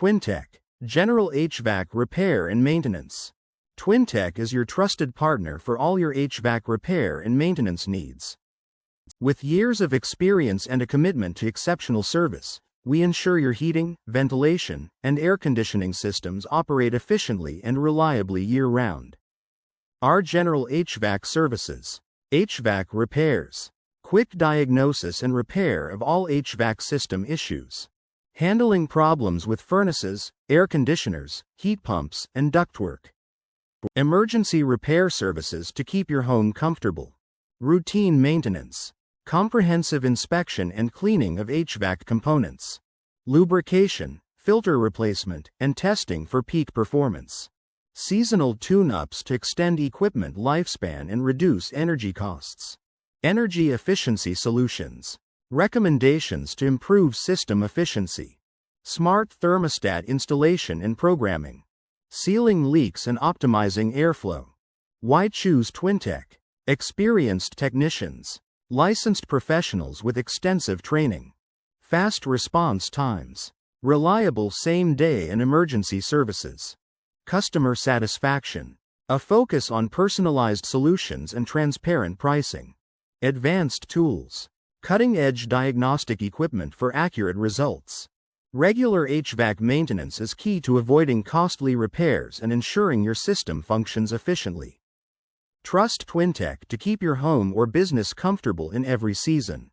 Twintech, General HVAC Repair and Maintenance. Twintech is your trusted partner for all your HVAC repair and maintenance needs. With years of experience and a commitment to exceptional service, we ensure your heating, ventilation, and air conditioning systems operate efficiently and reliably year-round. Our general HVAC services: HVAC repairs, quick diagnosis and repair of all HVAC system issues, handling problems with furnaces, air conditioners, heat pumps, and ductwork, emergency repair services to keep your home comfortable, routine maintenance, comprehensive inspection and cleaning of HVAC components, lubrication, filter replacement, and testing for peak performance, seasonal tune-ups to extend equipment lifespan and reduce energy costs, energy efficiency solutions, recommendations to improve system efficiency, smart thermostat installation and programming, sealing leaks and optimizing airflow. Why choose Twintech? Experienced technicians, licensed professionals with extensive training, fast response times, reliable same-day and emergency services, customer satisfaction, a focus on personalized solutions and transparent pricing, advanced tools, cutting-edge diagnostic equipment for accurate results. Regular HVAC maintenance is key to avoiding costly repairs and ensuring your system functions efficiently. Trust Twintech to keep your home or business comfortable in every season.